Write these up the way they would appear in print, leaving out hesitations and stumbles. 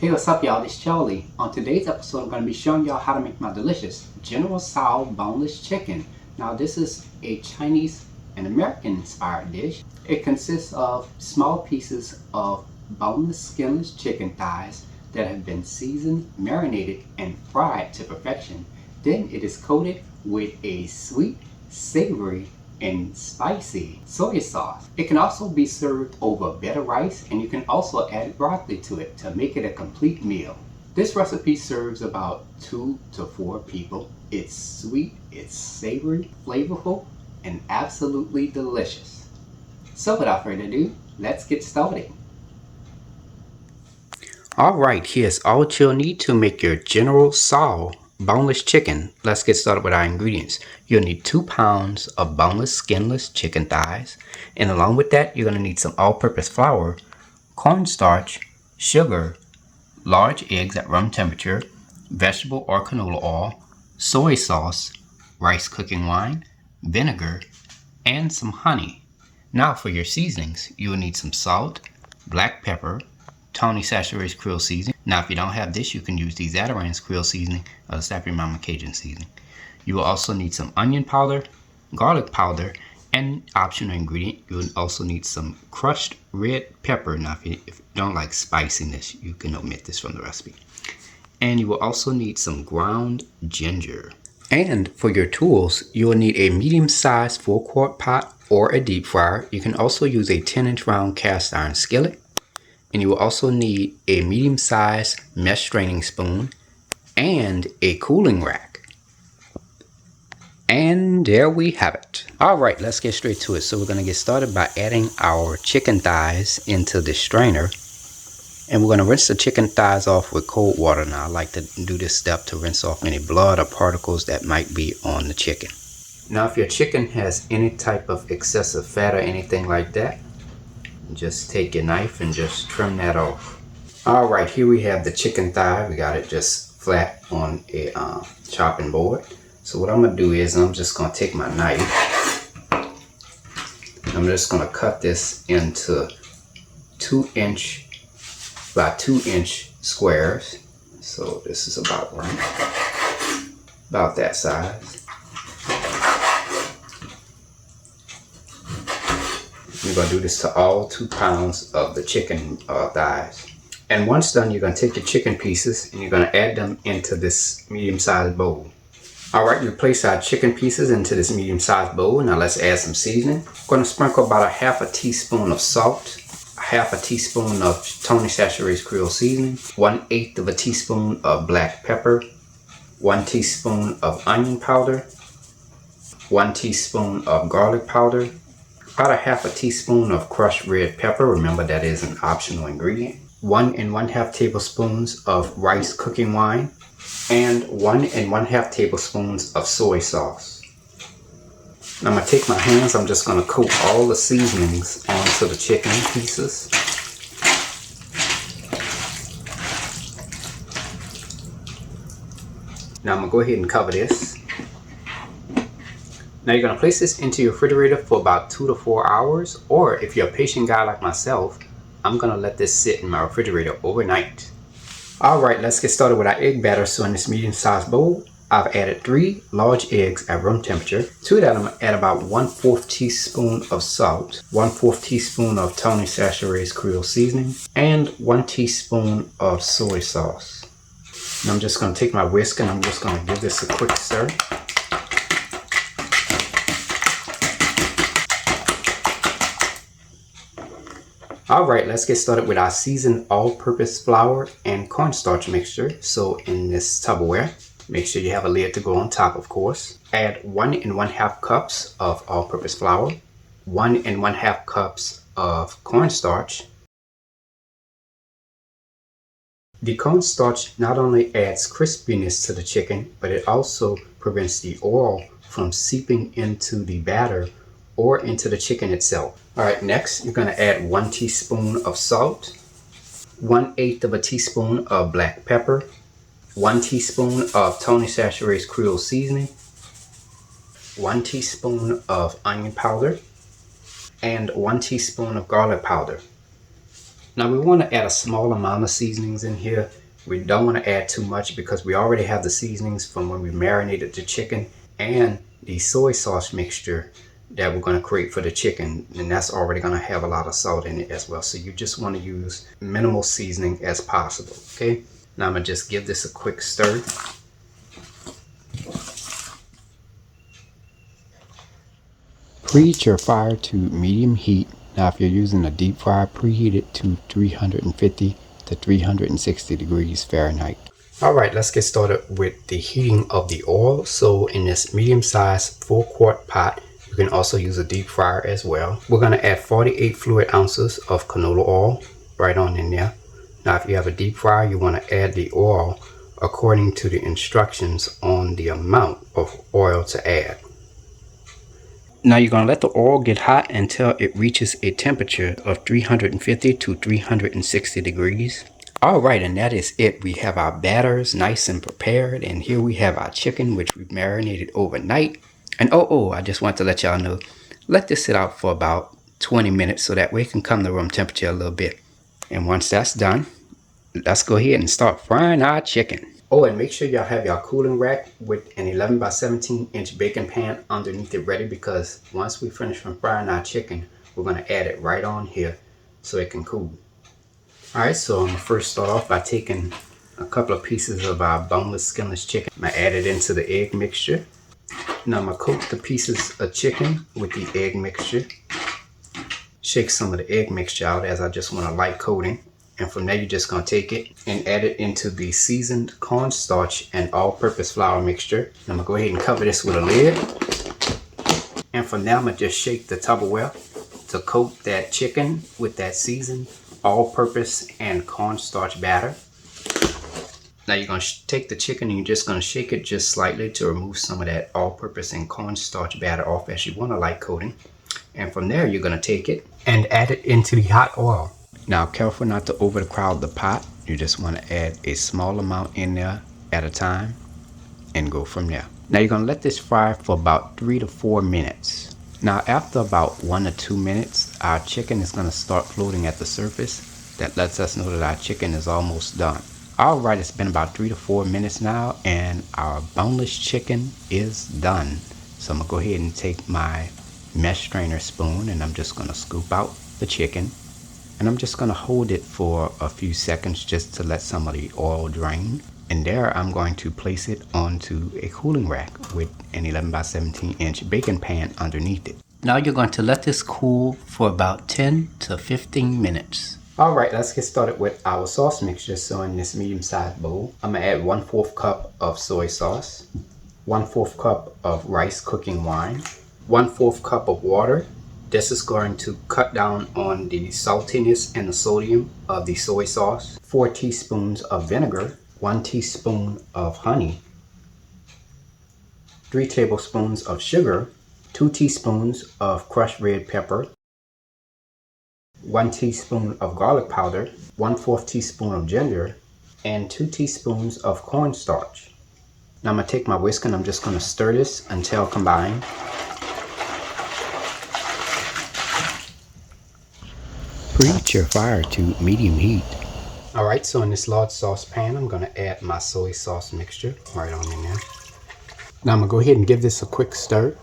Hey, what's up y'all, it's Charlie. On today's episode I'm going to be showing y'all how to make my delicious General Tso boneless chicken. Now this is a Chinese and American inspired dish. It consists of small pieces of boneless skinless chicken thighs that have been seasoned, marinated, and fried to perfection. Then it is coated with a sweet, savory, and spicy soy sauce. It can also be served over better rice, and you can also add broccoli to it to make it a complete meal. This recipe serves about 2 to 4 people. It's sweet, it's savory, flavorful, and absolutely delicious. So without further ado, let's get started. Alright, here's all you'll need to make your General Tso boneless chicken. Let's get started with our ingredients. You'll need 2 pounds of boneless, skinless chicken thighs. And along with that, you're going to need some all-purpose flour, cornstarch, sugar, large eggs at room temperature, vegetable or canola oil, soy sauce, rice cooking wine, vinegar, and some honey. Now for your seasonings, you will need some salt, black pepper, Tony Chachere's Creole seasoning. Now if you don't have this, you can use the Zatarain's Creole seasoning or the Sappy Mama Cajun seasoning. You will also need some onion powder, garlic powder, and optional ingredient, you will also need some crushed red pepper. Now if you don't like spiciness, you can omit this from the recipe. And you will also need some ground ginger. And for your tools, you will need a medium-sized 4-quart pot or a deep fryer. You can also use a 10-inch round cast iron skillet. And you will also need a medium-sized mesh straining spoon and a cooling rack. And there we have it. Alright, let's get straight to it. So we're going to get started by adding our chicken thighs into the strainer. And we're going to rinse the chicken thighs off with cold water. Now I like to do this step to rinse off any blood or particles that might be on the chicken. Now if your chicken has any type of excessive fat or anything like that, just take your knife and just trim that off. Alright, here we have the chicken thigh. We got it just flat on a chopping board. So what I'm going to do is I'm just going to take my knife. I'm just going to cut this into 2-inch by 2-inch squares. So this is about right, about that size. You're going to do this to all 2 pounds of the chicken thighs. And once done, you're going to take your chicken pieces and you're going to add them into this medium-sized bowl. Alright, you place our chicken pieces into this medium-sized bowl. Now let's add some seasoning. I'm going to sprinkle about 1/2 teaspoon of salt, 1/2 teaspoon of Tony Chachere's Creole seasoning, 1/8 teaspoon of black pepper, 1 teaspoon of onion powder, 1 teaspoon of garlic powder, about 1/2 teaspoon of crushed red pepper. Remember that is an optional ingredient. 1 1/2 tablespoons of rice cooking wine, and 1 1/2 tablespoons of soy sauce. Now I'm going to take my hands, I'm just going to coat all the seasonings onto the chicken pieces. Now I'm going to go ahead and cover this. Now you're going to place this into your refrigerator for about 2 to 4 hours, or if you're a patient guy like myself, I'm going to let this sit in my refrigerator overnight. Alright, let's get started with our egg batter. So in this medium-sized bowl, I've added 3 large eggs at room temperature. To that I'm going to add about 1/4 teaspoon of salt, 1/4 teaspoon of Tony Chachere's Creole seasoning, and 1 teaspoon of soy sauce. And I'm just going to take my whisk and I'm just going to give this a quick stir. Alright, let's get started with our seasoned all-purpose flour and cornstarch mixture. So in this Tupperware, make sure you have a lid to go on top, of course. Add 1 1/2 cups of all-purpose flour, 1 1/2 cups of cornstarch. The cornstarch not only adds crispiness to the chicken, but it also prevents the oil from seeping into the batter or into the chicken itself. Alright, next you're going to add 1 teaspoon of salt, 1/8 teaspoon of black pepper, 1 teaspoon of Tony Chachere's Creole seasoning, 1 teaspoon of onion powder, and 1 teaspoon of garlic powder. Now we want to add a small amount of seasonings in here. We don't want to add too much because we already have the seasonings from when we marinated the chicken and the soy sauce mixture that we're going to create for the chicken, and that's already going to have a lot of salt in it as well. So you just want to use minimal seasoning as possible. Okay, now I'm going to just give this a quick stir. Preheat your fire to medium heat. Now if you're using a deep fryer, preheat it to 350 to 360 degrees Fahrenheit. Alright, let's get started with the heating of the oil. So in this medium-sized 4-quart pot, you can also use a deep fryer as well. We're going to add 48 fluid ounces of canola oil right on in there. Now if you have a deep fryer, you want to add the oil according to the instructions on the amount of oil to add. Now you're going to let the oil get hot until it reaches a temperature of 350 to 360 degrees. Alright, and that is it. We have our batters nice and prepared, and here we have our chicken which we've marinated overnight. And I just want to let y'all know, let this sit out for about 20 minutes so that way it can come to room temperature a little bit. And once that's done, let's go ahead and start frying our chicken. Oh, and make sure y'all have your cooling rack with an 11 by 17 inch baking pan underneath it ready, because once we finish from frying our chicken, we're going to add it right on here so it can cool. Alright, so I'm going to first start off by taking a couple of pieces of our boneless, skinless chicken. I'm going to add it into the egg mixture. Now I'm going to coat the pieces of chicken with the egg mixture. Shake some of the egg mixture out as I just want a light coating. And from there, you're just going to take it and add it into the seasoned cornstarch and all-purpose flour mixture. I'm going to go ahead and cover this with a lid. And from there, I'm going to just shake the Tupperware to coat that chicken with that seasoned all-purpose and cornstarch batter. Now you're going to take the chicken and you're just going to shake it just slightly to remove some of that all-purpose and cornstarch batter off, as you want a light coating. And from there, you're going to take it and add it into the hot oil. Now, careful not to overcrowd the pot. You just want to add a small amount in there at a time and go from there. Now, you're going to let this fry for about 3 to 4 minutes. Now, after about 1 to 2 minutes, our chicken is going to start floating at the surface. That lets us know that our chicken is almost done. Alright, it's been about 3 to 4 minutes now, and our boneless chicken is done. So I'm going to go ahead and take my mesh strainer spoon, and I'm just going to scoop out the chicken. And I'm just going to hold it for a few seconds just to let some of the oil drain. And there I'm going to place it onto a cooling rack with an 11 by 17 inch baking pan underneath it. Now you're going to let this cool for about 10 to 15 minutes. Alright, let's get started with our sauce mixture. So in this medium-sized bowl, I'm going to add 1/4 cup of soy sauce, 1/4 cup of rice cooking wine, 1/4 cup of water. This is going to cut down on the saltiness and the sodium of the soy sauce. 4 teaspoons of vinegar, 1 teaspoon of honey, 3 tablespoons of sugar, 2 teaspoons of crushed red pepper, 1 teaspoon of garlic powder, 1/4 teaspoon of ginger, and 2 teaspoons of cornstarch. Now I'm going to take my whisk and I'm just going to stir this until combined. Preheat your fire to medium heat. Alright, so in this large saucepan, I'm going to add my soy sauce mixture right on in there. Now I'm going to go ahead and give this a quick stir.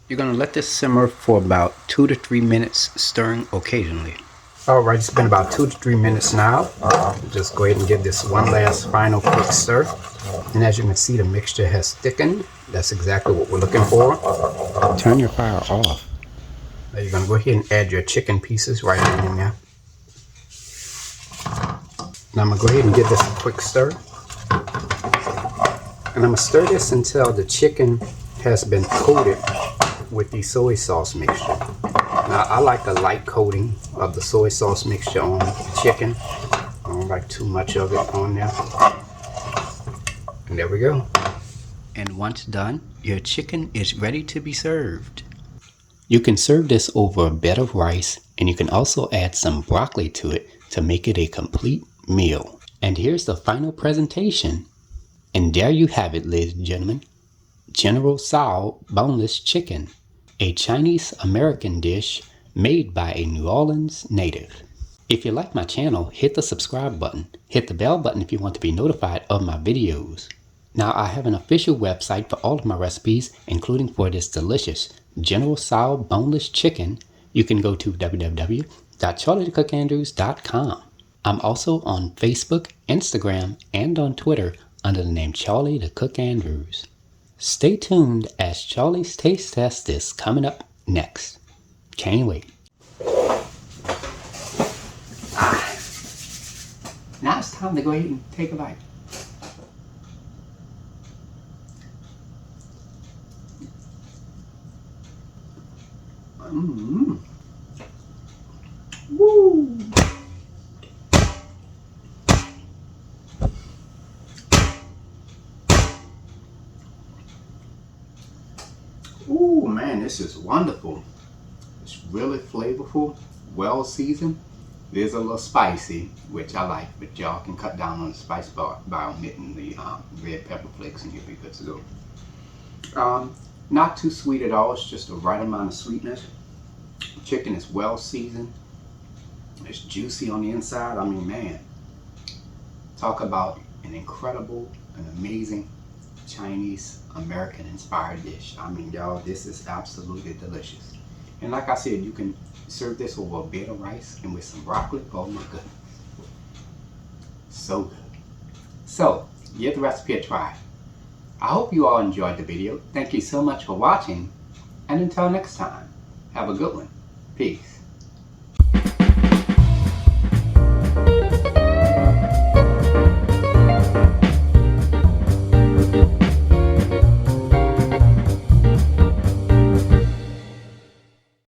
You're going to let this simmer for about 2 to 3 minutes, stirring occasionally. Alright, it's been about 2 to 3 minutes now. Just go ahead and give this one last final quick stir. And as you can see, the mixture has thickened. That's exactly what we're looking for. Turn your fire off. Now you're going to go ahead and add your chicken pieces right in there. Now I'm going to go ahead and give this a quick stir. And I'm going to stir this until the chicken has been coated with the soy sauce mixture. Now I like a light coating of the soy sauce mixture on the chicken. I don't like too much of it on there. And there we go. And once done, your chicken is ready to be served. You can serve this over a bed of rice, and you can also add some broccoli to it to make it a complete meal. And here's the final presentation. And there you have it, ladies and gentlemen. General Tso boneless chicken, a Chinese American dish made by a New Orleans native. If you like my channel, hit the subscribe button. Hit the bell button if you want to be notified of my videos. Now I have an official website for all of my recipes, including for this delicious General Tso boneless chicken. You can go to www.charliethecookandrews.com. I'm also on Facebook, Instagram, and on Twitter under the name Charlie the Cook Andrews. Stay tuned as Charlie's Taste Test is coming up next. Can't wait. Now it's time to go ahead and take a bite. Woo! Ooh, man, this is wonderful. It's really flavorful, well seasoned. It is a little spicy, which I like, but y'all can cut down on the spice bar by omitting the red pepper flakes and you'll be good to go. Not too sweet at all, it's just the right amount of sweetness. The chicken is well seasoned. It's juicy on the inside. I mean, man, talk about an incredible, an amazing Chinese American inspired dish. I mean, y'all, this is absolutely delicious. And like I said, you can serve this over a bed of rice and with some broccoli. Oh my goodness, so good. So give the recipe a try. I hope you all enjoyed the video. Thank you so much for watching, and until next time, have a good one. Peace.